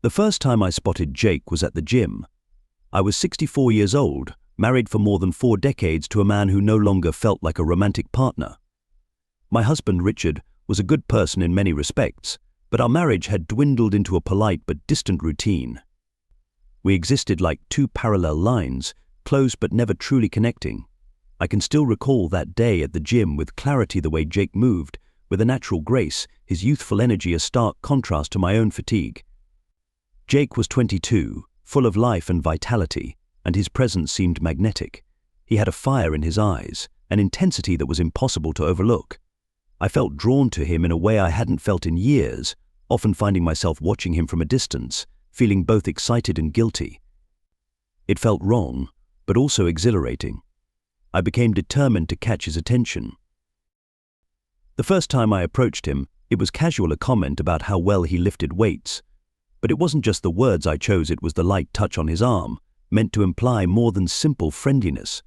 The first time I spotted Jake was at the gym. I was 64 years old, married for more than 4 decades to a man who no longer felt like a romantic partner. My husband, Richard, was a good person in many respects, but our marriage had dwindled into a polite but distant routine. We existed like two parallel lines, close but never truly connecting. I can still recall that day at the gym with clarity, the way Jake moved, with a natural grace, his youthful energy a stark contrast to my own fatigue. Jake was 22, full of life and vitality, and his presence seemed magnetic. He had a fire in his eyes, an intensity that was impossible to overlook. I felt drawn to him in a way I hadn't felt in years, often finding myself watching him from a distance, feeling both excited and guilty. It felt wrong, but also exhilarating. I became determined to catch his attention. The first time I approached him, it was casual, a comment about how well he lifted weights. But it wasn't just the words I chose, it was the light touch on his arm, meant to imply more than simple friendliness.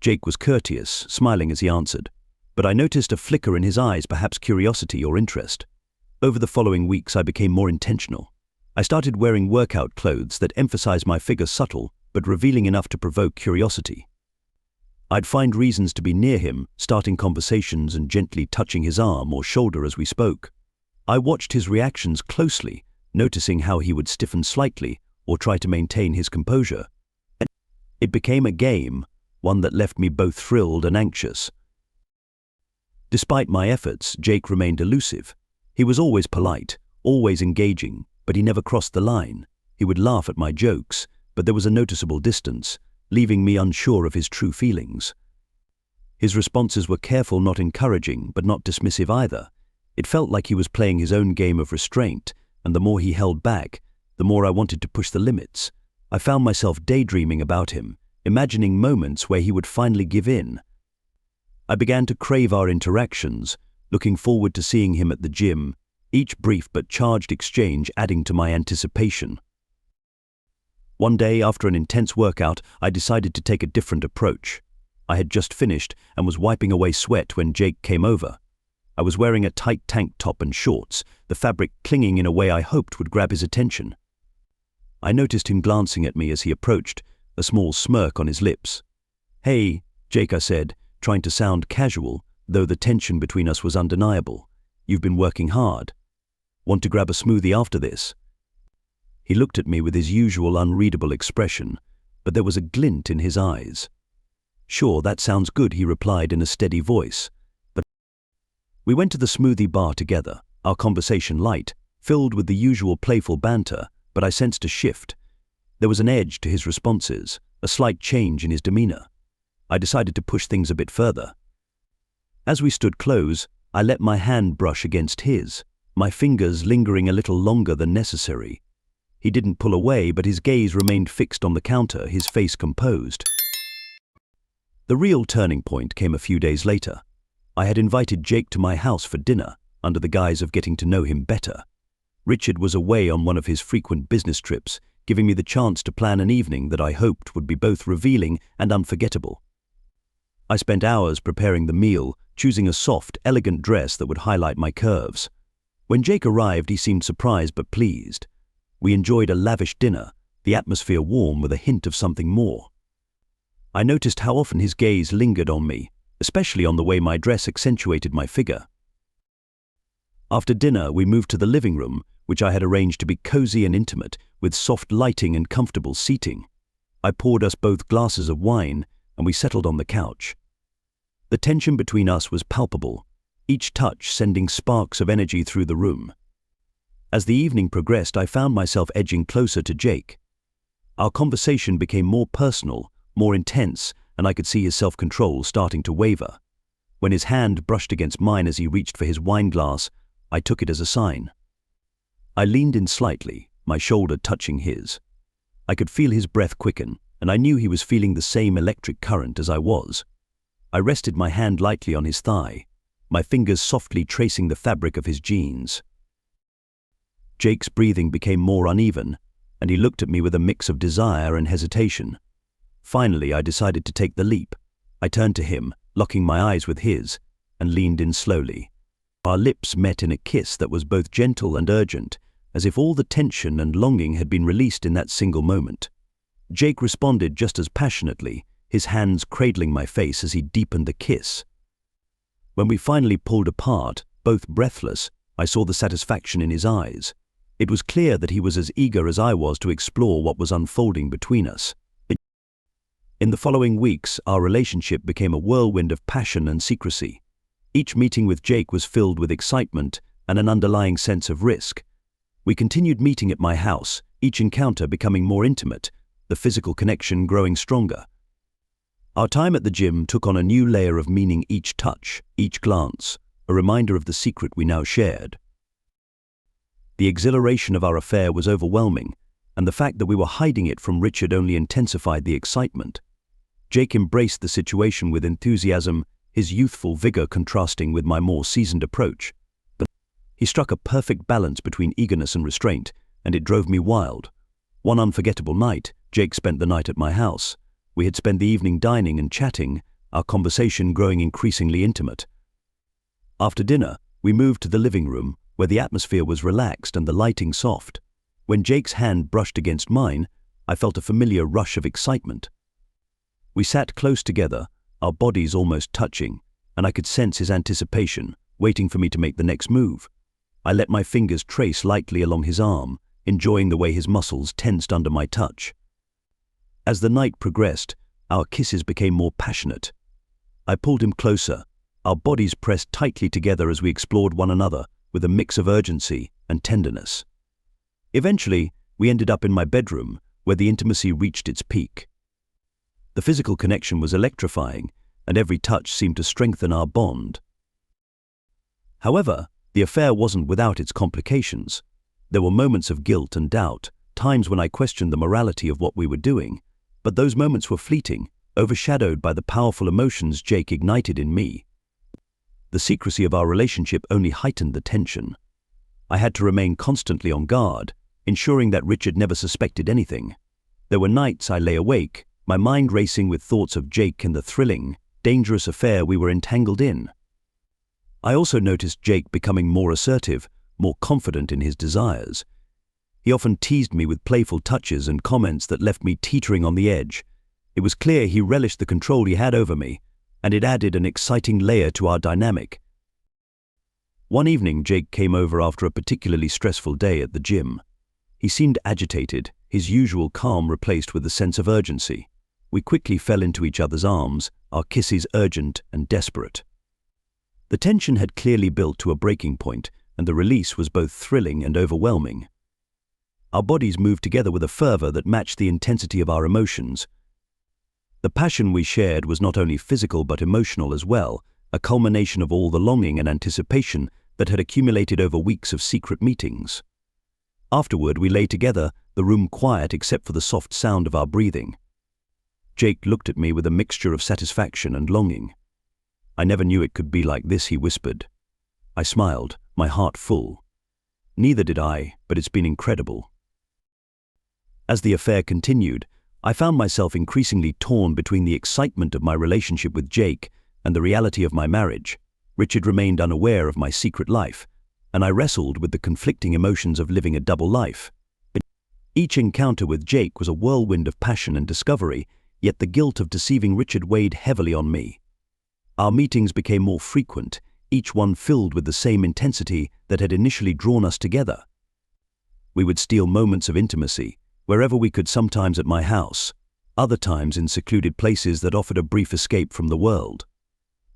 Jake was courteous, smiling as he answered, but I noticed a flicker in his eyes, perhaps curiosity or interest. Over the following weeks I became more intentional. I started wearing workout clothes that emphasized my figure, subtle but revealing enough to provoke curiosity. I'd find reasons to be near him, starting conversations and gently touching his arm or shoulder as we spoke. I watched his reactions closely, noticing how he would stiffen slightly or try to maintain his composure. It became a game, one that left me both thrilled and anxious. Despite my efforts, Jake remained elusive. He was always polite, always engaging, but he never crossed the line. He would laugh at my jokes, but there was a noticeable distance, leaving me unsure of his true feelings. His responses were careful, not encouraging, but not dismissive either. It felt like he was playing his own game of restraint, and the more he held back, the more I wanted to push the limits. I found myself daydreaming about him, imagining moments where he would finally give in. I began to crave our interactions, looking forward to seeing him at the gym, each brief but charged exchange adding to my anticipation. One day, after an intense workout, I decided to take a different approach. I had just finished and was wiping away sweat when Jake came over. I was wearing a tight tank top and shorts, the fabric clinging in a way I hoped would grab his attention. I noticed him glancing at me as he approached, a small smirk on his lips. "Hey, Jake," I said, trying to sound casual, though the tension between us was undeniable. "You've been working hard. Want to grab a smoothie after this?" He looked at me with his usual unreadable expression, but there was a glint in his eyes. "Sure, that sounds good," he replied in a steady voice. But we went to the smoothie bar together, our conversation light, filled with the usual playful banter, but I sensed a shift. There was an edge to his responses, a slight change in his demeanor. I decided to push things a bit further. As we stood close, I let my hand brush against his, my fingers lingering a little longer than necessary. He didn't pull away, but his gaze remained fixed on the counter, his face composed. The real turning point came a few days later. I had invited Jake to my house for dinner, under the guise of getting to know him better. Richard was away on one of his frequent business trips, giving me the chance to plan an evening that I hoped would be both revealing and unforgettable. I spent hours preparing the meal, choosing a soft, elegant dress that would highlight my curves. When Jake arrived, he seemed surprised but pleased. We enjoyed a lavish dinner, the atmosphere warm with a hint of something more. I noticed how often his gaze lingered on me, especially on the way my dress accentuated my figure. After dinner, we moved to the living room, which I had arranged to be cozy and intimate, with soft lighting and comfortable seating. I poured us both glasses of wine, and we settled on the couch. The tension between us was palpable, each touch sending sparks of energy through the room. As the evening progressed, I found myself edging closer to Jake. Our conversation became more personal, more intense, and I could see his self-control starting to waver. When his hand brushed against mine as he reached for his wine glass, I took it as a sign. I leaned in slightly, my shoulder touching his. I could feel his breath quicken, and I knew he was feeling the same electric current as I was. I rested my hand lightly on his thigh, my fingers softly tracing the fabric of his jeans. Jake's breathing became more uneven, and he looked at me with a mix of desire and hesitation. Finally, I decided to take the leap. I turned to him, locking my eyes with his, and leaned in slowly. Our lips met in a kiss that was both gentle and urgent, as if all the tension and longing had been released in that single moment. Jake responded just as passionately, his hands cradling my face as he deepened the kiss. When we finally pulled apart, both breathless, I saw the satisfaction in his eyes. It was clear that he was as eager as I was to explore what was unfolding between us. In the following weeks, our relationship became a whirlwind of passion and secrecy. Each meeting with Jake was filled with excitement and an underlying sense of risk. We continued meeting at my house, each encounter becoming more intimate, the physical connection growing stronger. Our time at the gym took on a new layer of meaning, each touch, each glance, a reminder of the secret we now shared. The exhilaration of our affair was overwhelming, and the fact that we were hiding it from Richard only intensified the excitement. Jake embraced the situation with enthusiasm, his youthful vigor contrasting with my more seasoned approach. But he struck a perfect balance between eagerness and restraint, and it drove me wild. One unforgettable night, Jake spent the night at my house. We had spent the evening dining and chatting, our conversation growing increasingly intimate. After dinner, we moved to the living room, where the atmosphere was relaxed and the lighting soft. When Jake's hand brushed against mine, I felt a familiar rush of excitement. We sat close together, our bodies almost touching, and I could sense his anticipation, waiting for me to make the next move. I let my fingers trace lightly along his arm, enjoying the way his muscles tensed under my touch. As the night progressed, our kisses became more passionate. I pulled him closer, our bodies pressed tightly together as we explored one another with a mix of urgency and tenderness. Eventually, we ended up in my bedroom, where the intimacy reached its peak. The physical connection was electrifying, and every touch seemed to strengthen our bond. However, the affair wasn't without its complications. There were moments of guilt and doubt, times when I questioned the morality of what we were doing, but those moments were fleeting, overshadowed by the powerful emotions Jake ignited in me. The secrecy of our relationship only heightened the tension. I had to remain constantly on guard, ensuring that Richard never suspected anything. There were nights I lay awake, my mind racing with thoughts of Jake and the thrilling, dangerous affair we were entangled in. I also noticed Jake becoming more assertive, more confident in his desires. He often teased me with playful touches and comments that left me teetering on the edge. It was clear he relished the control he had over me, and it added an exciting layer to our dynamic. One evening, Jake came over after a particularly stressful day at the gym. He seemed agitated, his usual calm replaced with a sense of urgency. We quickly fell into each other's arms, our kisses urgent and desperate. The tension had clearly built to a breaking point, and the release was both thrilling and overwhelming. Our bodies moved together with a fervor that matched the intensity of our emotions. The passion we shared was not only physical but emotional as well, a culmination of all the longing and anticipation that had accumulated over weeks of secret meetings. Afterward, we lay together, the room quiet except for the soft sound of our breathing. Jake looked at me with a mixture of satisfaction and longing. "I never knew it could be like this," he whispered. I smiled, my heart full. "Neither did I, but it's been incredible." As the affair continued, I found myself increasingly torn between the excitement of my relationship with Jake and the reality of my marriage. Richard remained unaware of my secret life, and I wrestled with the conflicting emotions of living a double life. Each encounter with Jake was a whirlwind of passion and discovery, yet the guilt of deceiving Richard weighed heavily on me. Our meetings became more frequent, each one filled with the same intensity that had initially drawn us together. We would steal moments of intimacy, wherever we could, sometimes at my house, other times in secluded places that offered a brief escape from the world.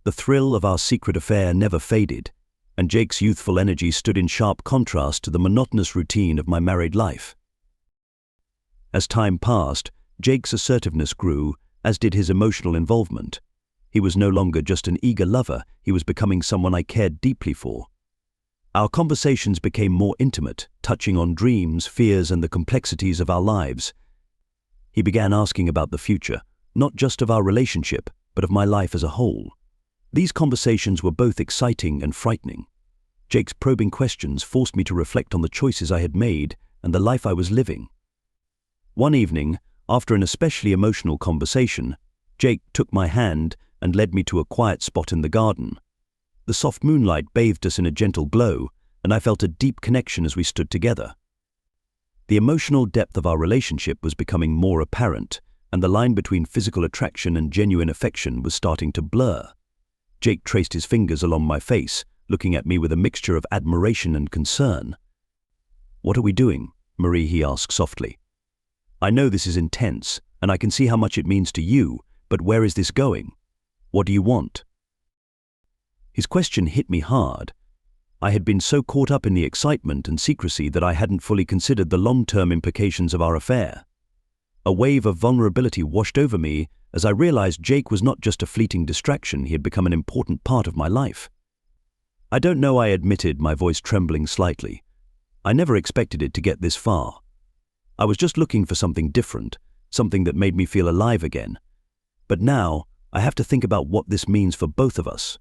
The thrill of our secret affair never faded, and Jake's youthful energy stood in sharp contrast to the monotonous routine of my married life. As time passed, Jake's assertiveness grew, as did his emotional involvement. He was no longer just an eager lover, he was becoming someone I cared deeply for. Our conversations became more intimate, touching on dreams, fears, and the complexities of our lives. He began asking about the future, not just of our relationship, but of my life as a whole. These conversations were both exciting and frightening. Jake's probing questions forced me to reflect on the choices I had made and the life I was living. One evening, after an especially emotional conversation, Jake took my hand and led me to a quiet spot in the garden. The soft moonlight bathed us in a gentle glow, and I felt a deep connection as we stood together. The emotional depth of our relationship was becoming more apparent, and the line between physical attraction and genuine affection was starting to blur. Jake traced his fingers along my face, looking at me with a mixture of admiration and concern. "What are we doing, Marie?" he asked softly. "I know this is intense, and I can see how much it means to you, but where is this going? What do you want?" His question hit me hard. I had been so caught up in the excitement and secrecy that I hadn't fully considered the long-term implications of our affair. A wave of vulnerability washed over me as I realized Jake was not just a fleeting distraction, he had become an important part of my life. "I don't know," I admitted, my voice trembling slightly. "I never expected it to get this far. I was just looking for something different, something that made me feel alive again. But now, I have to think about what this means for both of us."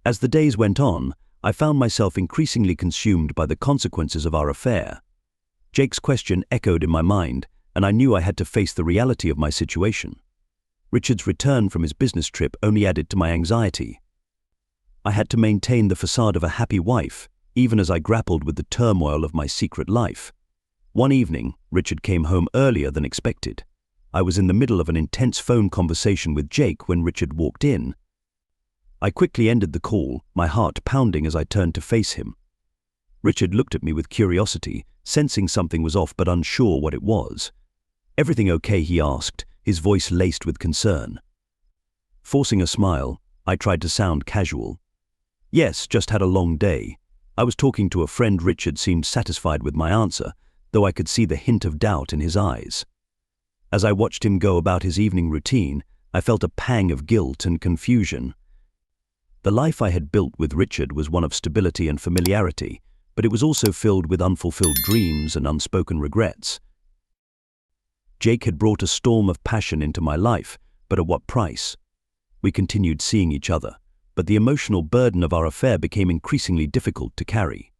As the days went on, I found myself increasingly consumed by the consequences of our affair. Jake's question echoed in my mind, and I knew I had to face the reality of my situation. Richard's return from his business trip only added to my anxiety. I had to maintain the facade of a happy wife, even as I grappled with the turmoil of my secret life. One evening, Richard came home earlier than expected. I was in the middle of an intense phone conversation with Jake when Richard walked in. I quickly ended the call, my heart pounding as I turned to face him. Richard looked at me with curiosity, sensing something was off but unsure what it was. "Everything okay?" he asked, his voice laced with concern. Forcing a smile, I tried to sound casual. "Yes, just had a long day. I was talking to a friend." Richard seemed satisfied with my answer, though I could see the hint of doubt in his eyes. As I watched him go about his evening routine, I felt a pang of guilt and confusion. The life I had built with Richard was one of stability and familiarity, but it was also filled with unfulfilled dreams and unspoken regrets. Jake had brought a storm of passion into my life, but at what price? We continued seeing each other, but the emotional burden of our affair became increasingly difficult to carry.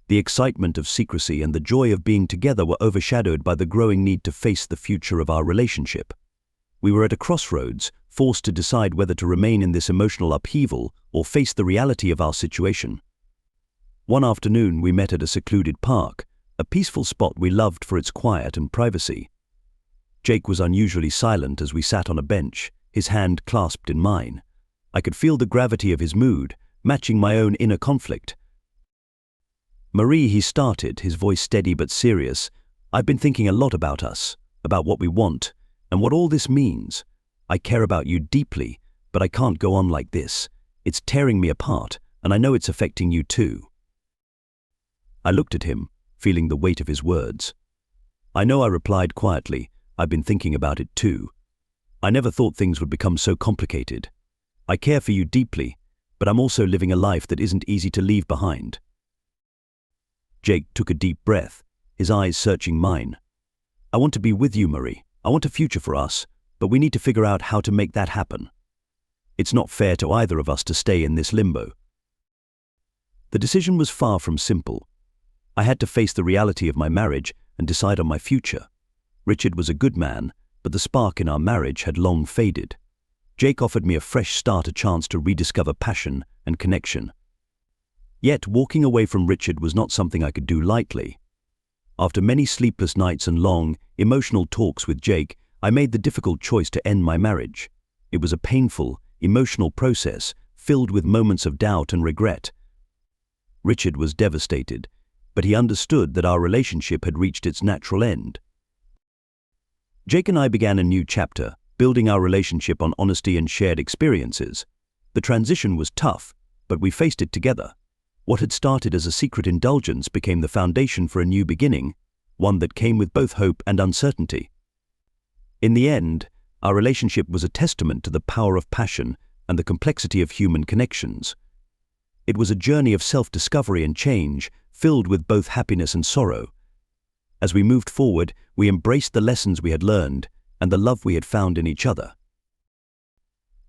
The excitement of secrecy and the joy of being together were overshadowed by the growing need to face the future of our relationship. We were at a crossroads, forced to decide whether to remain in this emotional upheaval or face the reality of our situation. One afternoon we met at a secluded park, a peaceful spot we loved for its quiet and privacy. Jake was unusually silent as we sat on a bench, his hand clasped in mine. I could feel the gravity of his mood, matching my own inner conflict. "Marie," he started, his voice steady but serious, "I've been thinking a lot about us, about what we want, and what all this means. I care about you deeply, but I can't go on like this. It's tearing me apart, and I know it's affecting you too." I looked at him, feeling the weight of his words. "I know," I replied quietly. "I've been thinking about it too. I never thought things would become so complicated. I care for you deeply, but I'm also living a life that isn't easy to leave behind." Jake took a deep breath, his eyes searching mine. "I want to be with you, Marie. I want a future for us, but we need to figure out how to make that happen. It's not fair to either of us to stay in this limbo." The decision was far from simple. I had to face the reality of my marriage and decide on my future. Richard was a good man, but the spark in our marriage had long faded. Jake offered me a fresh start, a chance to rediscover passion and connection. Yet walking away from Richard was not something I could do lightly. After many sleepless nights and long, emotional talks with Jake, I made the difficult choice to end my marriage. It was a painful, emotional process, filled with moments of doubt and regret. Richard was devastated, but he understood that our relationship had reached its natural end. Jake and I began a new chapter, building our relationship on honesty and shared experiences. The transition was tough, but we faced it together. What had started as a secret indulgence became the foundation for a new beginning, one that came with both hope and uncertainty. In the end, our relationship was a testament to the power of passion and the complexity of human connections. It was a journey of self-discovery and change, filled with both happiness and sorrow. As we moved forward, we embraced the lessons we had learned and the love we had found in each other.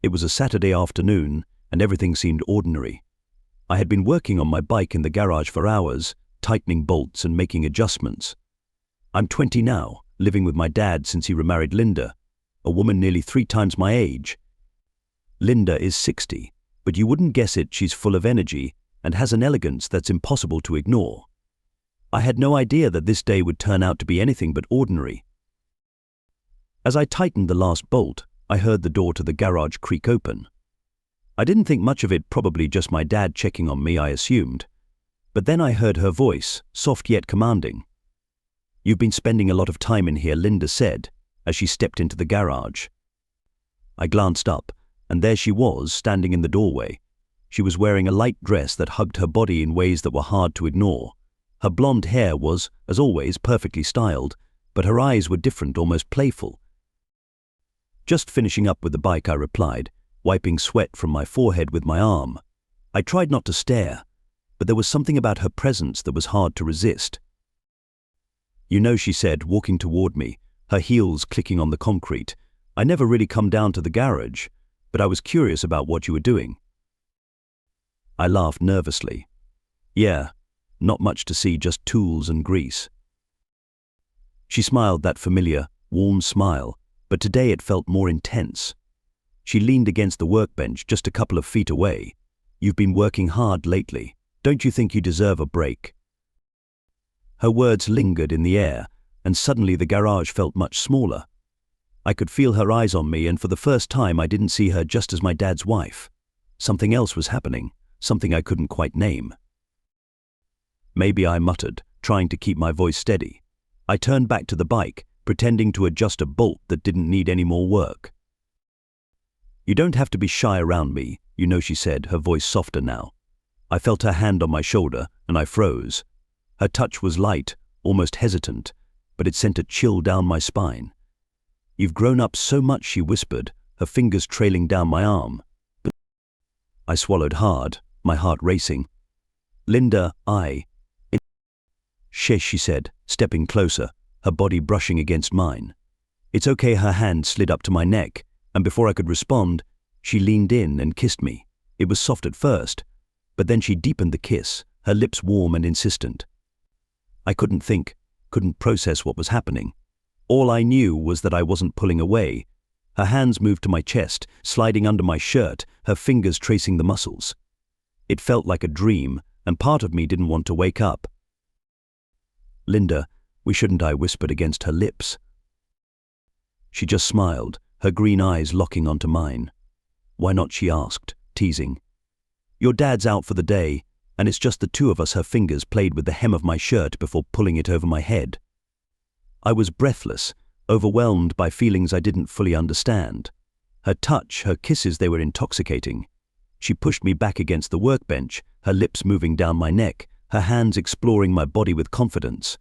It was a Saturday afternoon, and everything seemed ordinary. I had been working on my bike in the garage for hours, tightening bolts and making adjustments. I'm 20 now, living with my dad since he remarried Linda, a woman nearly 3 times my age. Linda is 60, but you wouldn't guess it. She's full of energy and has an elegance that's impossible to ignore. I had no idea that this day would turn out to be anything but ordinary. As I tightened the last bolt, I heard the door to the garage creak open. I didn't think much of it, probably just my dad checking on me, I assumed. But then I heard her voice, soft yet commanding. "You've been spending a lot of time in here," Linda said, as she stepped into the garage. I glanced up, and there she was, standing in the doorway. She was wearing a light dress that hugged her body in ways that were hard to ignore. Her blonde hair was, as always, perfectly styled, but her eyes were different, almost playful. "Just finishing up with the bike," I replied, wiping sweat from my forehead with my arm. I tried not to stare, but there was something about her presence that was hard to resist. "You know," she said, walking toward me, her heels clicking on the concrete, "I never really come down to the garage, but I was curious about what you were doing." I laughed nervously. "Yeah, not much to see, just tools and grease." She smiled, that familiar, warm smile, but today it felt more intense. She leaned against the workbench just a couple of feet away. "You've been working hard lately. Don't you think you deserve a break?" Her words lingered in the air, and suddenly the garage felt much smaller. I could feel her eyes on me, and for the first time I didn't see her just as my dad's wife. Something else was happening, something I couldn't quite name. "Maybe," I muttered, trying to keep my voice steady. I turned back to the bike, pretending to adjust a bolt that didn't need any more work. "You don't have to be shy around me, you know," she said, her voice softer now. I felt her hand on my shoulder, and I froze. Her touch was light, almost hesitant, but it sent a chill down my spine. "You've grown up so much," she whispered, her fingers trailing down my arm. I swallowed hard, my heart racing. "Linda, Shish," she said, stepping closer, her body brushing against mine. "It's okay." Her hand slid up to my neck, and before I could respond, she leaned in and kissed me. It was soft at first, but then she deepened the kiss, her lips warm and insistent. I couldn't think, couldn't process what was happening. All I knew was that I wasn't pulling away. Her hands moved to my chest, sliding under my shirt, her fingers tracing the muscles. It felt like a dream, and part of me didn't want to wake up. "Linda, we shouldn't," I whispered against her lips. She just smiled, her green eyes locking onto mine. "Why not?" she asked, teasing. "Your dad's out for the day, and it's just the two of us." Her fingers played with the hem of my shirt before pulling it over my head. I was breathless, overwhelmed by feelings I didn't fully understand. Her touch, her kisses, they were intoxicating. She pushed me back against the workbench, her lips moving down my neck, her hands exploring my body with confidence.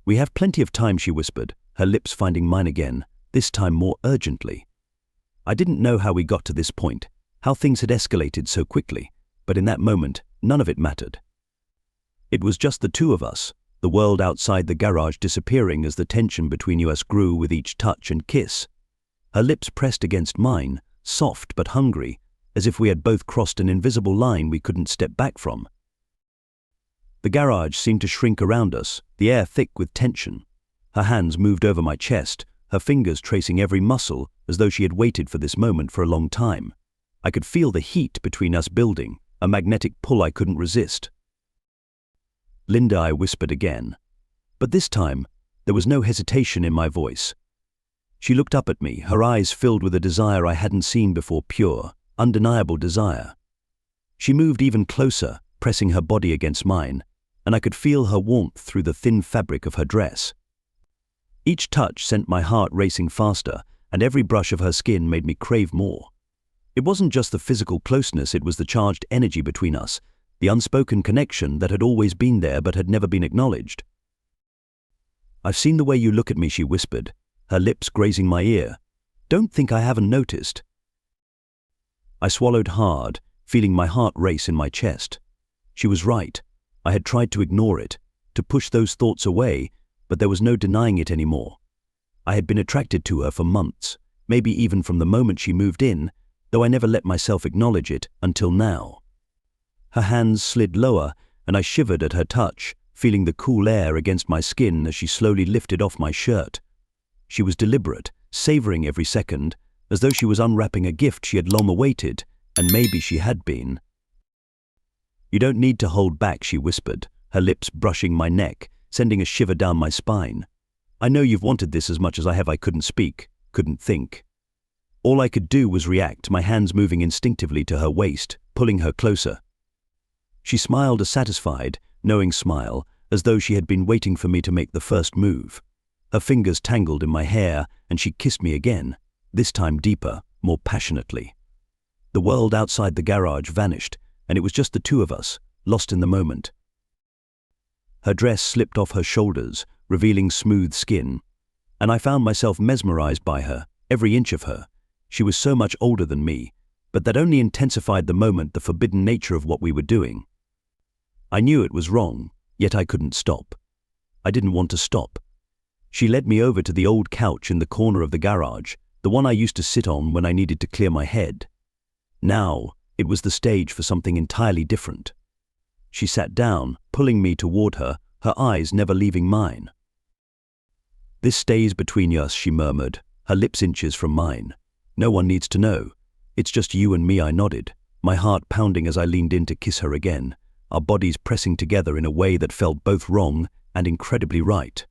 "We have plenty of time," she whispered, her lips finding mine again, this time more urgently. I didn't know how we got to this point, how things had escalated so quickly, but in that moment, none of it mattered. It was just the two of us, the world outside the garage disappearing as the tension between us grew with each touch and kiss. Her lips pressed against mine, soft but hungry, as if we had both crossed an invisible line we couldn't step back from. The garage seemed to shrink around us, the air thick with tension. Her hands moved over my chest, her fingers tracing every muscle as though she had waited for this moment for a long time. I could feel the heat between us building, a magnetic pull I couldn't resist. "Linda," I whispered again. But this time, there was no hesitation in my voice. She looked up at me, her eyes filled with a desire I hadn't seen before, pure, undeniable desire. She moved even closer, pressing her body against mine, and I could feel her warmth through the thin fabric of her dress. Each touch sent my heart racing faster, and every brush of her skin made me crave more. It wasn't just the physical closeness, it was the charged energy between us, the unspoken connection that had always been there but had never been acknowledged. "I've seen the way you look at me," she whispered, her lips grazing my ear. "Don't think I haven't noticed." I swallowed hard, feeling my heart race in my chest. She was right. I had tried to ignore it, to push those thoughts away, but there was no denying it anymore. I had been attracted to her for months, maybe even from the moment she moved in, though I never let myself acknowledge it until now. Her hands slid lower, and I shivered at her touch, feeling the cool air against my skin as she slowly lifted off my shirt. She was deliberate, savoring every second, as though she was unwrapping a gift she had long awaited, and maybe she had been. "You don't need to hold back," she whispered, her lips brushing my neck, sending a shiver down my spine. "I know you've wanted this as much as I have." I couldn't speak, couldn't think. All I could do was react, my hands moving instinctively to her waist, pulling her closer. She smiled a satisfied, knowing smile, as though she had been waiting for me to make the first move. Her fingers tangled in my hair, and she kissed me again, this time deeper, more passionately. The world outside the garage vanished, and it was just the two of us, lost in the moment. Her dress slipped off her shoulders, revealing smooth skin, and I found myself mesmerized by her, every inch of her. She was so much older than me, but that only intensified the moment, the forbidden nature of what we were doing. I knew it was wrong, yet I couldn't stop. I didn't want to stop. She led me over to the old couch in the corner of the garage, the one I used to sit on when I needed to clear my head. Now, it was the stage for something entirely different. She sat down, pulling me toward her, her eyes never leaving mine. "This stays between us," she murmured, her lips inches from mine. "No one needs to know. It's just you and me." I nodded, my heart pounding as I leaned in to kiss her again, our bodies pressing together in a way that felt both wrong and incredibly right.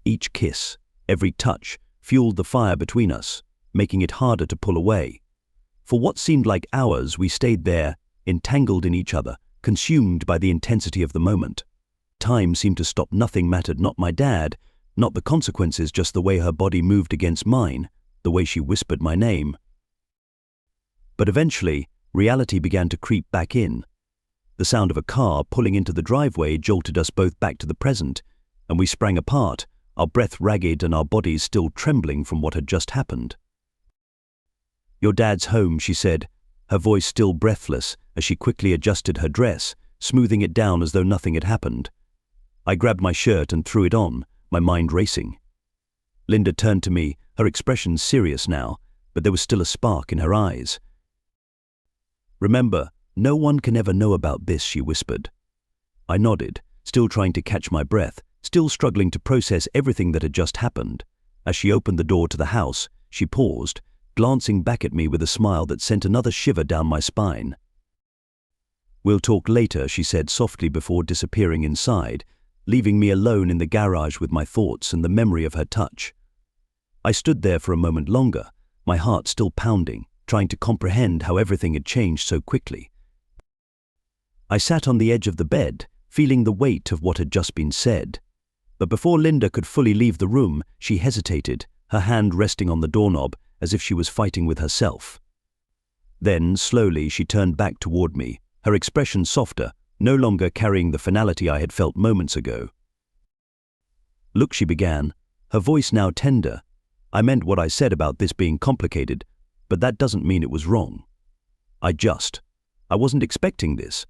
Each kiss, every touch, fueled the fire between us, making it harder to pull away. For what seemed like hours, we stayed there, entangled in each other, consumed by the intensity of the moment. Time seemed to stop. Nothing mattered, not my dad, not the consequences, just the way her body moved against mine, the way she whispered my name. But eventually, reality began to creep back in. The sound of a car pulling into the driveway jolted us both back to the present, and we sprang apart, our breath ragged and our bodies still trembling from what had just happened. "Your dad's home," she said, her voice still breathless as she quickly adjusted her dress, smoothing it down as though nothing had happened. I grabbed my shirt and threw it on, my mind racing. Linda turned to me, her expression serious now, but there was still a spark in her eyes. "Remember, no one can ever know about this," she whispered. I nodded, still trying to catch my breath, still struggling to process everything that had just happened. As she opened the door to the house, she paused, glancing back at me with a smile that sent another shiver down my spine. "We'll talk later," she said softly before disappearing inside, leaving me alone in the garage with my thoughts and the memory of her touch. I stood there for a moment longer, my heart still pounding, trying to comprehend how everything had changed so quickly. I sat on the edge of the bed, feeling the weight of what had just been said. But before Linda could fully leave the room, she hesitated, her hand resting on the doorknob as if she was fighting with herself. Then, slowly, she turned back toward me, her expression softer, no longer carrying the finality I had felt moments ago. "Look," she began, her voice now tender. "I meant what I said about this being complicated, but that doesn't mean it was wrong. I wasn't expecting this.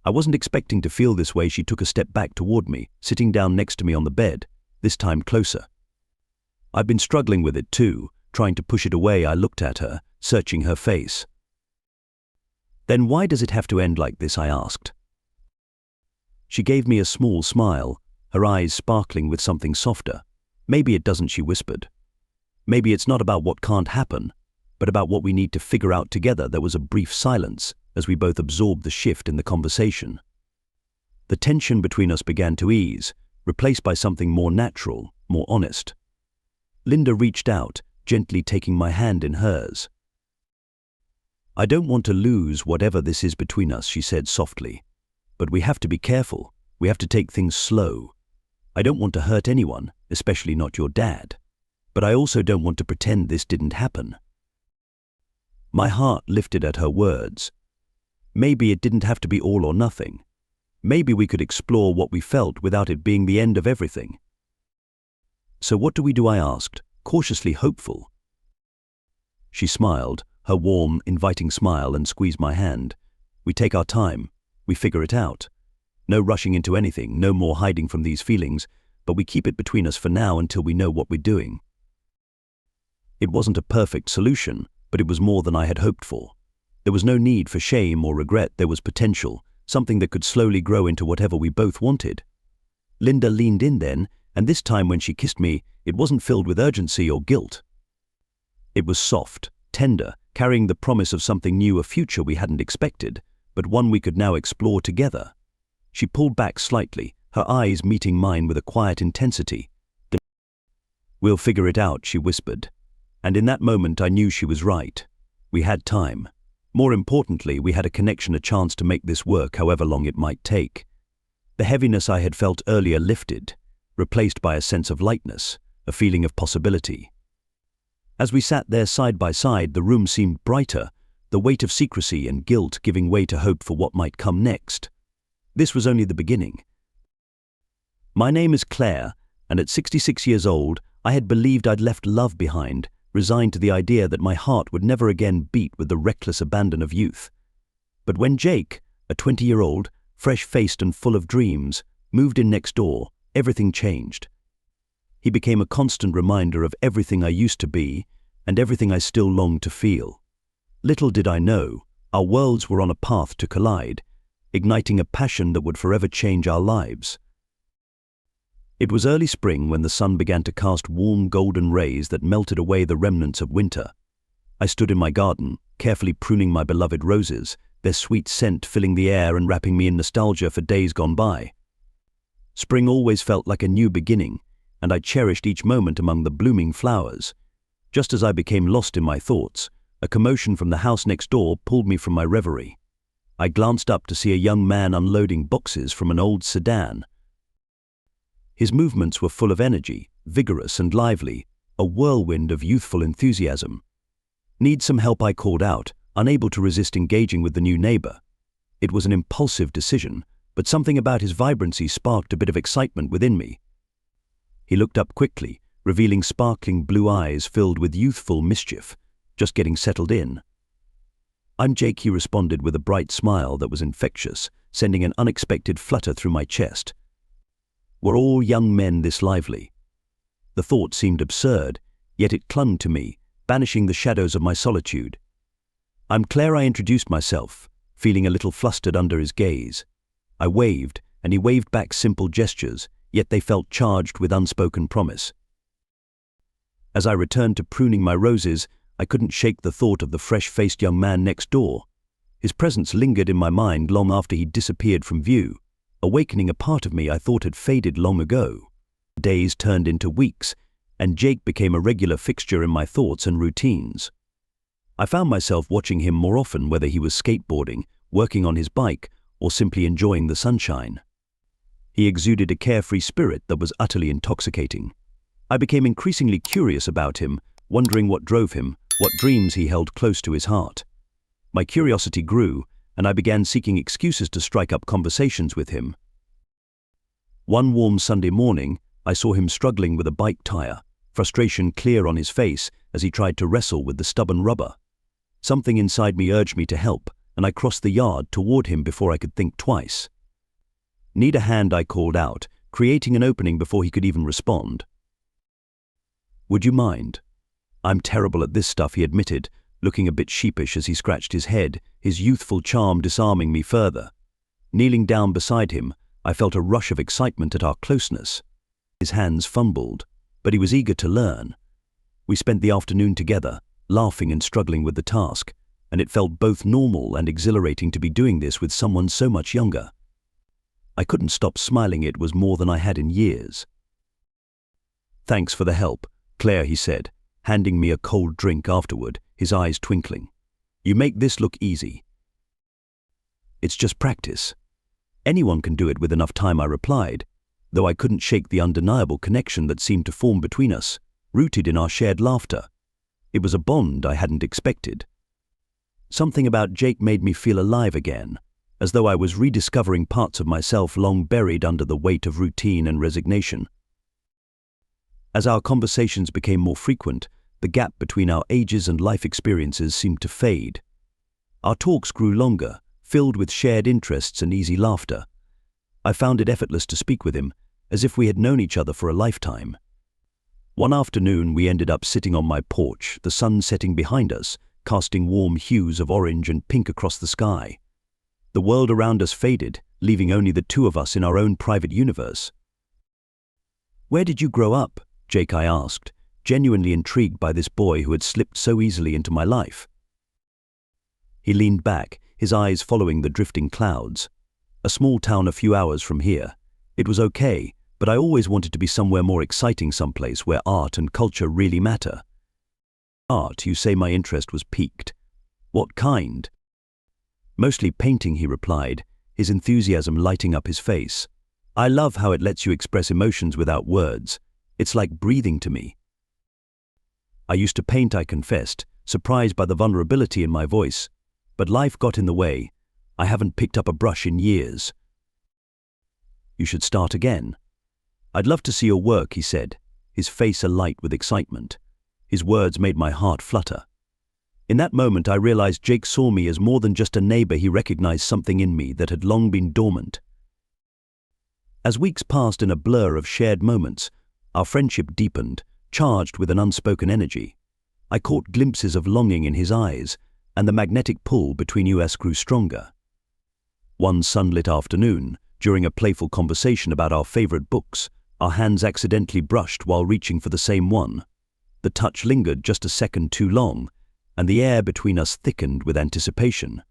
I wasn't expecting to feel this way." She took a step back toward me, sitting down next to me on the bed, this time closer. "I've been struggling with it too, trying to push it away." I looked at her, searching her face. "Then why does it have to end like this?" I asked. She gave me a small smile, her eyes sparkling with something softer. "Maybe it doesn't," she whispered. "Maybe it's not about what can't happen, but about what we need to figure out together." There was a brief silence as we both absorbed the shift in the conversation. The tension between us began to ease, replaced by something more natural, more honest. Linda reached out, gently taking my hand in hers. "I don't want to lose whatever this is between us," she said softly. "But we have to be careful. We have to take things slow. I don't want to hurt anyone, especially not your dad. But I also don't want to pretend this didn't happen." My heart lifted at her words. Maybe it didn't have to be all or nothing. Maybe we could explore what we felt without it being the end of everything. "So what do we do?" I asked, cautiously hopeful. She smiled, her warm, inviting smile, and squeezed my hand. "We take our time. We figure it out. No rushing into anything, no more hiding from these feelings, but we keep it between us for now until we know what we're doing." It wasn't a perfect solution, but it was more than I had hoped for. There was no need for shame or regret. There was potential, something that could slowly grow into whatever we both wanted. Linda leaned in then, and this time when she kissed me, it wasn't filled with urgency or guilt. It was soft, tender, carrying the promise of something new, a future we hadn't expected, but one we could now explore together. She pulled back slightly, her eyes meeting mine with a quiet intensity. "We'll figure it out," she whispered. And in that moment I knew she was right. We had time. More importantly, we had a connection, a chance to make this work however long it might take. The heaviness I had felt earlier lifted, replaced by a sense of lightness, a feeling of possibility. As we sat there side by side, the room seemed brighter, the weight of secrecy and guilt giving way to hope for what might come next. This was only the beginning. My name is Claire, and at 66 years old, I had believed I'd left love behind, resigned to the idea that my heart would never again beat with the reckless abandon of youth. But when Jake, a 20-year-old, fresh-faced and full of dreams, moved in next door, everything changed. He became a constant reminder of everything I used to be and everything I still longed to feel. Little did I know, our worlds were on a path to collide, igniting a passion that would forever change our lives. It was early spring when the sun began to cast warm golden rays that melted away the remnants of winter. I stood in my garden, carefully pruning my beloved roses, their sweet scent filling the air and wrapping me in nostalgia for days gone by. Spring always felt like a new beginning, and I cherished each moment among the blooming flowers. Just as I became lost in my thoughts, a commotion from the house next door pulled me from my reverie. I glanced up to see a young man unloading boxes from an old sedan. His movements were full of energy, vigorous and lively, a whirlwind of youthful enthusiasm. "Need some help?" I called out, unable to resist engaging with the new neighbor. It was an impulsive decision, but something about his vibrancy sparked a bit of excitement within me. He looked up quickly, revealing sparkling blue eyes filled with youthful mischief, just getting settled in. "I'm Jake," he responded with a bright smile that was infectious, sending an unexpected flutter through my chest. Were all young men this lively? The thought seemed absurd, yet it clung to me, banishing the shadows of my solitude. "I'm Claire," I introduced myself, feeling a little flustered under his gaze. I waved, and he waved back simple gestures, yet they felt charged with unspoken promise. As I returned to pruning my roses, I couldn't shake the thought of the fresh-faced young man next door. His presence lingered in my mind long after he'd disappeared from view, awakening a part of me I thought had faded long ago. Days turned into weeks, and Jake became a regular fixture in my thoughts and routines. I found myself watching him more often, whether he was skateboarding, working on his bike, or simply enjoying the sunshine. He exuded a carefree spirit that was utterly intoxicating. I became increasingly curious about him, wondering what drove him, what dreams he held close to his heart. My curiosity grew, and I began seeking excuses to strike up conversations with him. One warm Sunday morning, I saw him struggling with a bike tire, frustration clear on his face as he tried to wrestle with the stubborn rubber. Something inside me urged me to help, and I crossed the yard toward him before I could think twice. "Need a hand?" I called out, creating an opening before he could even respond. "Would you mind?" "I'm terrible at this stuff," he admitted, looking a bit sheepish as he scratched his head, his youthful charm disarming me further. Kneeling down beside him, I felt a rush of excitement at our closeness. His hands fumbled, but he was eager to learn. We spent the afternoon together, laughing and struggling with the task, and it felt both normal and exhilarating to be doing this with someone so much younger. I couldn't stop smiling. It was more than I had in years. "Thanks for the help, Claire," he said, handing me a cold drink afterward, his eyes twinkling. "You make this look easy." "It's just practice. Anyone can do it with enough time," I replied, though I couldn't shake the undeniable connection that seemed to form between us, rooted in our shared laughter. It was a bond I hadn't expected. Something about Jake made me feel alive again, as though I was rediscovering parts of myself long buried under the weight of routine and resignation. As our conversations became more frequent, the gap between our ages and life experiences seemed to fade. Our talks grew longer, filled with shared interests and easy laughter. I found it effortless to speak with him, as if we had known each other for a lifetime. One afternoon we ended up sitting on my porch, the sun setting behind us, casting warm hues of orange and pink across the sky. The world around us faded, leaving only the two of us in our own private universe. "Where did you grow up?" Jake, I asked, genuinely intrigued by this boy who had slipped so easily into my life. He leaned back, his eyes following the drifting clouds. A small town a few hours from here. It was okay, but I always wanted to be somewhere more exciting, someplace where art and culture really matter. Art, you say? My interest was piqued. What kind? Mostly painting, he replied, his enthusiasm lighting up his face. I love how it lets you express emotions without words. It's like breathing to me. I used to paint, I confessed, surprised by the vulnerability in my voice. But life got in the way. I haven't picked up a brush in years. You should start again. I'd love to see your work, he said, his face alight with excitement. His words made my heart flutter. In that moment I realized Jake saw me as more than just a neighbor. He recognized something in me that had long been dormant. As weeks passed in a blur of shared moments, our friendship deepened, charged with an unspoken energy. I caught glimpses of longing in his eyes, and the magnetic pull between us grew stronger. One sunlit afternoon, during a playful conversation about our favorite books, our hands accidentally brushed while reaching for the same one. The touch lingered just a second too long, and the air between us thickened with anticipation.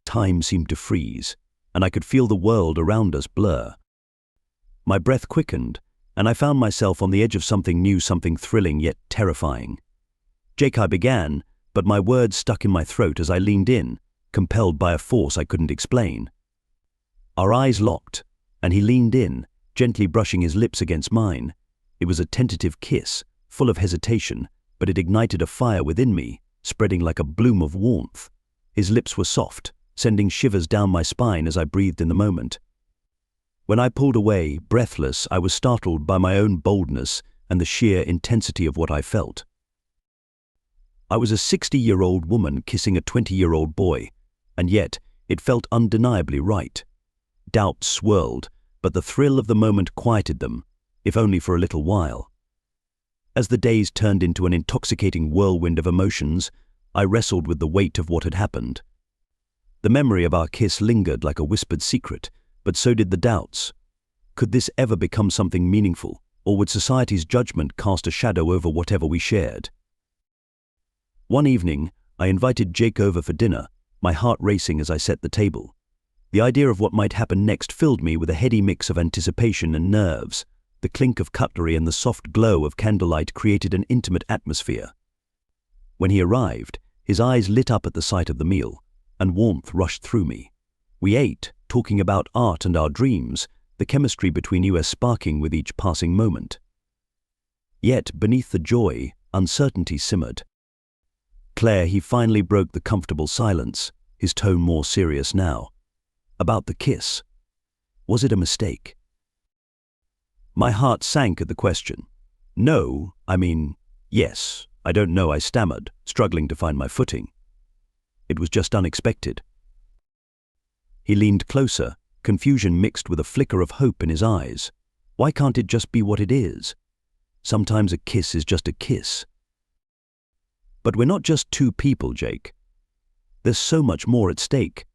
Time seemed to freeze, and I could feel the world around us blur. My breath quickened, and I found myself on the edge of something new, something thrilling yet terrifying. Jake, I began, but my words stuck in my throat as I leaned in, compelled by a force I couldn't explain. Our eyes locked, and he leaned in, gently brushing his lips against mine. It was a tentative kiss, full of hesitation, but it ignited a fire within me, spreading like a bloom of warmth. His lips were soft, sending shivers down my spine as I breathed in the moment. When I pulled away, breathless, I was startled by my own boldness and the sheer intensity of what I felt. I was a 60-year-old woman kissing a 20-year-old boy, and yet it felt undeniably right. Doubts swirled, but the thrill of the moment quieted them, if only for a little while. As the days turned into an intoxicating whirlwind of emotions, I wrestled with the weight of what had happened. The memory of our kiss lingered like a whispered secret, but so did the doubts. Could this ever become something meaningful, or would society's judgment cast a shadow over whatever we shared? One evening, I invited Jake over for dinner, my heart racing as I set the table. The idea of what might happen next filled me with a heady mix of anticipation and nerves. The clink of cutlery and the soft glow of candlelight created an intimate atmosphere. When he arrived, his eyes lit up at the sight of the meal, and warmth rushed through me. We ate, talking about art and our dreams, the chemistry between us sparking with each passing moment. Yet, beneath the joy, uncertainty simmered. Claire, he finally broke the comfortable silence, his tone more serious now. About the kiss. Was it a mistake? My heart sank at the question. No, yes, I don't know, I stammered, struggling to find my footing. It was just unexpected. He leaned closer, confusion mixed with a flicker of hope in his eyes. Why can't it just be what it is? Sometimes a kiss is just a kiss. But we're not just two people, Jake. There's so much more at stake.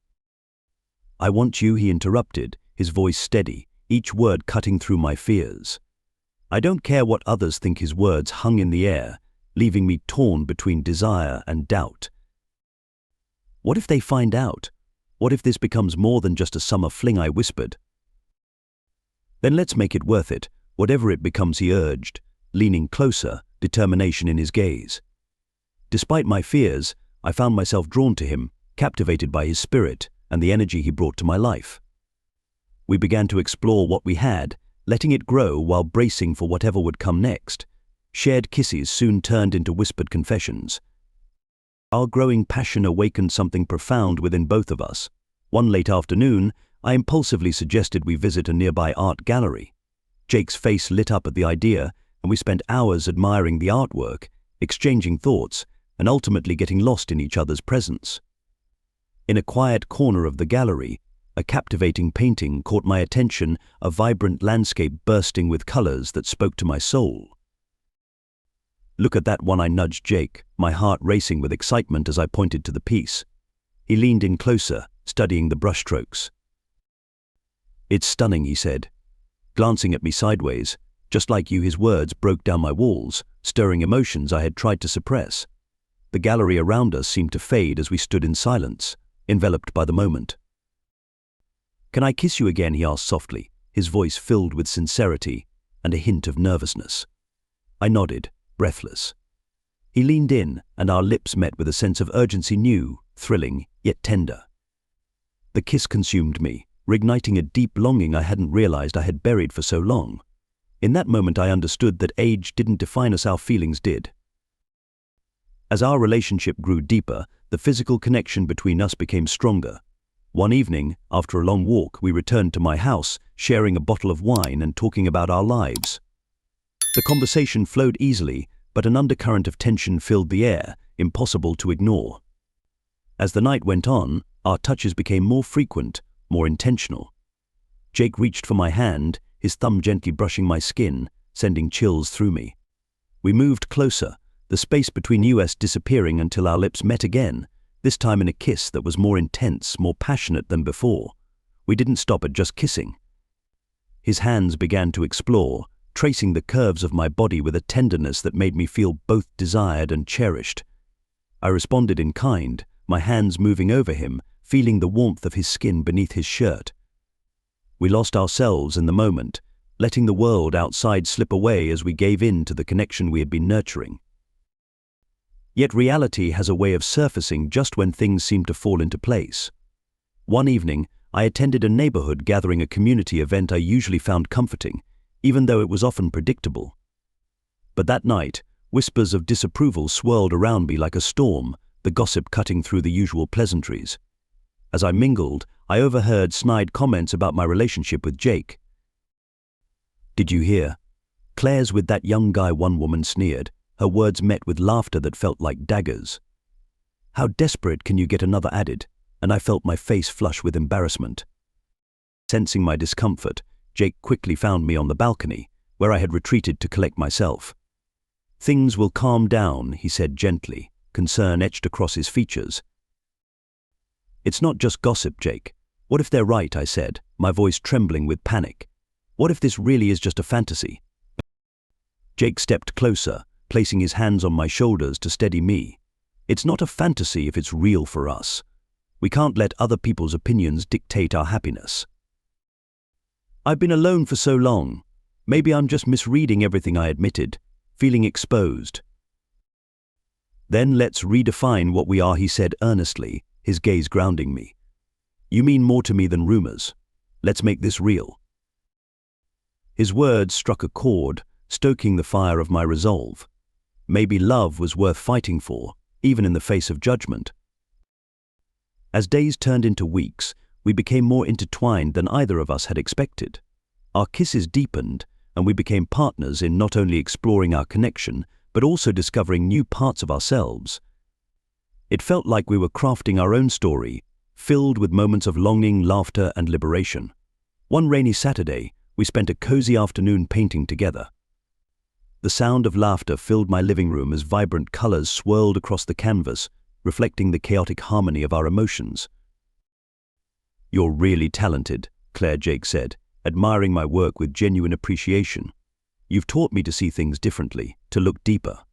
I want you, he interrupted, his voice steady, each word cutting through my fears. I don't care what others think. His words hung in the air, leaving me torn between desire and doubt. What if they find out? What if this becomes more than just a summer fling? I whispered. Then let's make it worth it, whatever it becomes, he urged, leaning closer, determination in his gaze. Despite my fears, I found myself drawn to him, captivated by his spirit and the energy he brought to my life. We began to explore what we had, letting it grow while bracing for whatever would come next. Shared kisses soon turned into whispered confessions. Our growing passion awakened something profound within both of us. One late afternoon, I impulsively suggested we visit a nearby art gallery. Jake's face lit up at the idea, and we spent hours admiring the artwork, exchanging thoughts, and ultimately getting lost in each other's presence. In a quiet corner of the gallery, a captivating painting caught my attention, a vibrant landscape bursting with colors that spoke to my soul. Look at that one, I nudged Jake, my heart racing with excitement as I pointed to the piece. He leaned in closer, studying the brushstrokes. It's stunning, he said, glancing at me sideways. Just like you, his words broke down my walls, stirring emotions I had tried to suppress. The gallery around us seemed to fade as we stood in silence, enveloped by the moment. "Can I kiss you again?" he asked softly, his voice filled with sincerity and a hint of nervousness. I nodded, breathless. He leaned in, and our lips met with a sense of urgency new, thrilling, yet tender. The kiss consumed me, reigniting a deep longing I hadn't realized I had buried for so long. In that moment I understood that age didn't define us, our feelings did. As our relationship grew deeper, the physical connection between us became stronger. One evening, after a long walk, we returned to my house, sharing a bottle of wine and talking about our lives. The conversation flowed easily, but an undercurrent of tension filled the air, impossible to ignore. As the night went on, our touches became more frequent, more intentional. Jake reached for my hand, his thumb gently brushing my skin, sending chills through me. We moved closer, the space between us disappearing until our lips met again, this time in a kiss that was more intense, more passionate than before. We didn't stop at just kissing. His hands began to explore, tracing the curves of my body with a tenderness that made me feel both desired and cherished. I responded in kind, my hands moving over him, feeling the warmth of his skin beneath his shirt. We lost ourselves in the moment, letting the world outside slip away as we gave in to the connection we had been nurturing. Yet reality has a way of surfacing just when things seem to fall into place. One evening, I attended a neighborhood gathering, a community event I usually found comforting, even though it was often predictable. But that night, whispers of disapproval swirled around me like a storm, the gossip cutting through the usual pleasantries. As I mingled, I overheard snide comments about my relationship with Jake. "Did you hear? Claire's with that young guy," one woman sneered, her words met with laughter that felt like daggers. "How desperate can you get?" another added, and I felt my face flush with embarrassment. Sensing my discomfort, Jake quickly found me on the balcony, where I had retreated to collect myself. "Things will calm down," he said gently, concern etched across his features. "It's not just gossip, Jake. What if they're right?" I said, my voice trembling with panic. "What if this really is just a fantasy?" Jake stepped closer, placing his hands on my shoulders to steady me. "It's not a fantasy if it's real for us. We can't let other people's opinions dictate our happiness. I've been alone for so long. Maybe I'm just misreading everything," I admitted, feeling exposed. "Then let's redefine what we are," he said earnestly, his gaze grounding me. "You mean more to me than rumors. Let's make this real." His words struck a chord, stoking the fire of my resolve. Maybe love was worth fighting for, even in the face of judgment. As days turned into weeks, we became more intertwined than either of us had expected. Our kisses deepened, and we became partners in not only exploring our connection, but also discovering new parts of ourselves. It felt like we were crafting our own story, filled with moments of longing, laughter, and liberation. One rainy Saturday, we spent a cozy afternoon painting together. The sound of laughter filled my living room as vibrant colors swirled across the canvas, reflecting the chaotic harmony of our emotions. "You're really talented," Claire Jake said, admiring my work with genuine appreciation. "You've taught me to see things differently, to look deeper."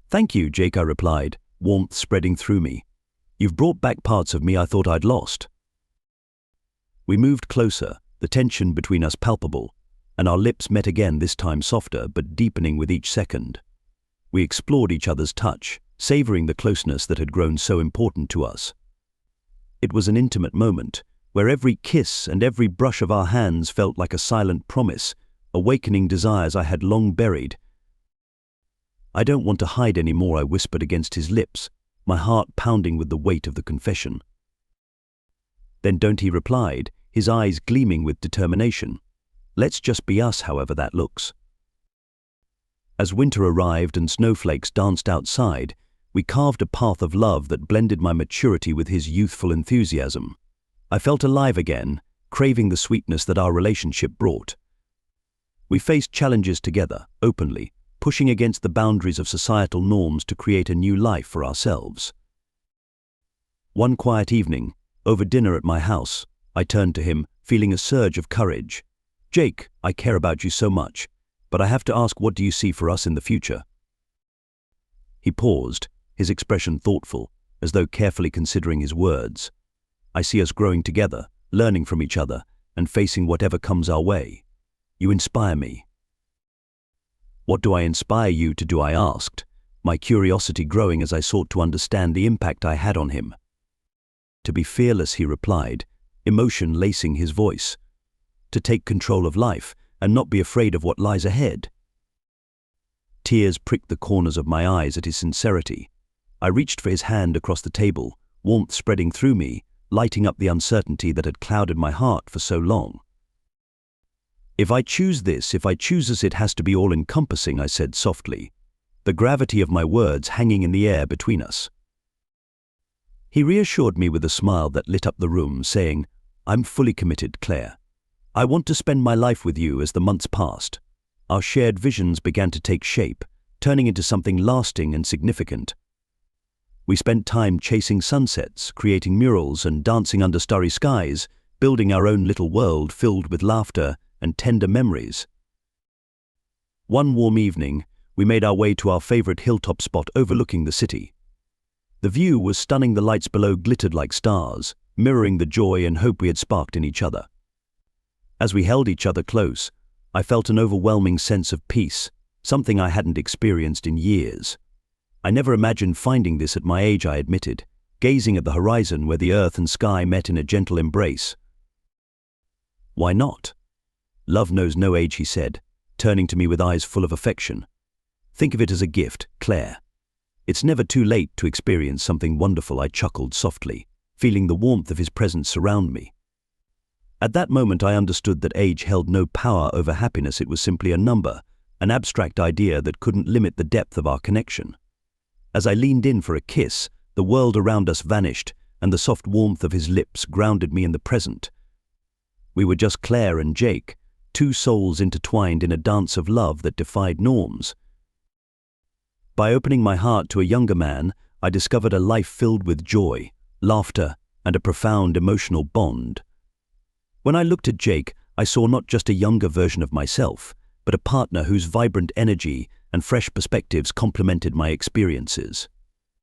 "Thank you, Jake," I replied, warmth spreading through me. "You've brought back parts of me I thought I'd lost." We moved closer, the tension between us palpable, and our lips met again, this time softer but deepening with each second. We explored each other's touch, savoring the closeness that had grown so important to us. It was an intimate moment, where every kiss and every brush of our hands felt like a silent promise, awakening desires I had long buried. "I don't want to hide any more," I whispered against his lips, my heart pounding with the weight of the confession. "Then don't," he replied, his eyes gleaming with determination. "Let's just be us, however that looks." As winter arrived and snowflakes danced outside, we carved a path of love that blended my maturity with his youthful enthusiasm. I felt alive again, craving the sweetness that our relationship brought. We faced challenges together, openly, pushing against the boundaries of societal norms to create a new life for ourselves. One quiet evening, over dinner at my house, I turned to him, feeling a surge of courage. "Jake, I care about you so much, but I have to ask, what do you see for us in the future?" He paused, his expression thoughtful, as though carefully considering his words. "I see us growing together, learning from each other, and facing whatever comes our way. You inspire me." "What do I inspire you to do?" I asked, my curiosity growing as I sought to understand the impact I had on him. "To be fearless," he replied, emotion lacing his voice. "To take control of life and not be afraid of what lies ahead." Tears pricked the corners of my eyes at his sincerity. I reached for his hand across the table, warmth spreading through me, lighting up the uncertainty that had clouded my heart for so long. If I choose this, it has to be all-encompassing," I said softly, the gravity of my words hanging in the air between us. He reassured me with a smile that lit up the room, saying, "I'm fully committed, Claire. I want to spend my life with you." As the months passed, our shared visions began to take shape, turning into something lasting and significant. We spent time chasing sunsets, creating murals, and dancing under starry skies, building our own little world filled with laughter and tender memories. One warm evening, we made our way to our favorite hilltop spot overlooking the city. The view was stunning. The lights below glittered like stars, mirroring the joy and hope we had sparked in each other. As we held each other close, I felt an overwhelming sense of peace, something I hadn't experienced in years. I never imagined finding this at my age, I admitted, gazing at the horizon where the earth and sky met in a gentle embrace. "Why not? Love knows no age," he said, turning to me with eyes full of affection. "Think of it as a gift, Claire. It's never too late to experience something wonderful." I chuckled softly, feeling the warmth of his presence surround me. At that moment I understood that age held no power over happiness. It was simply a number, an abstract idea that couldn't limit the depth of our connection. As I leaned in for a kiss, the world around us vanished, and the soft warmth of his lips grounded me in the present. We were just Claire and Jake, two souls intertwined in a dance of love that defied norms. By opening my heart to a younger man, I discovered a life filled with joy, laughter, and a profound emotional bond. When I looked at Jake, I saw not just a younger version of myself, but a partner whose vibrant energy and fresh perspectives complemented my experiences.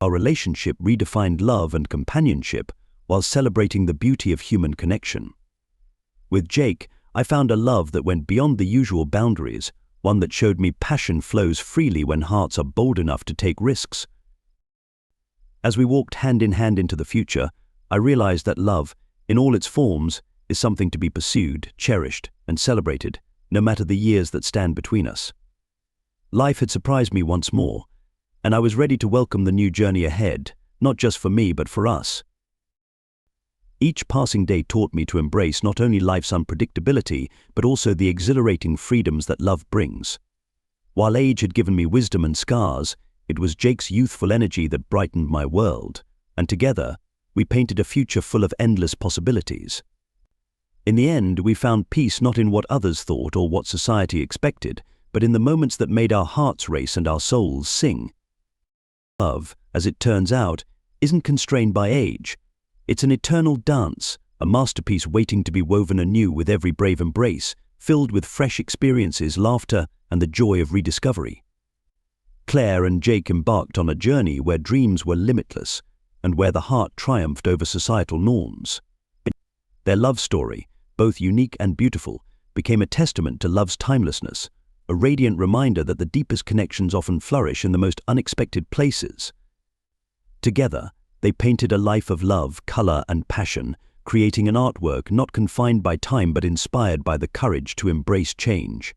Our relationship redefined love and companionship while celebrating the beauty of human connection. With Jake, I found a love that went beyond the usual boundaries, one that showed me passion flows freely when hearts are bold enough to take risks. As we walked hand in hand into the future, I realized that love, in all its forms, is something to be pursued, cherished, and celebrated, no matter the years that stand between us. Life had surprised me once more, and I was ready to welcome the new journey ahead, not just for me but for us. Each passing day taught me to embrace not only life's unpredictability, but also the exhilarating freedoms that love brings. While age had given me wisdom and scars, it was Jake's youthful energy that brightened my world, and together, we painted a future full of endless possibilities. In the end, we found peace not in what others thought or what society expected, but in the moments that made our hearts race and our souls sing. Love, as it turns out, isn't constrained by age. It's an eternal dance, a masterpiece waiting to be woven anew with every brave embrace, filled with fresh experiences, laughter, and the joy of rediscovery. Claire and Jake embarked on a journey where dreams were limitless and where the heart triumphed over societal norms. Their love story, both unique and beautiful, became a testament to love's timelessness, a radiant reminder that the deepest connections often flourish in the most unexpected places. Together, they painted a life of love, color, and passion, creating an artwork not confined by time but inspired by the courage to embrace change.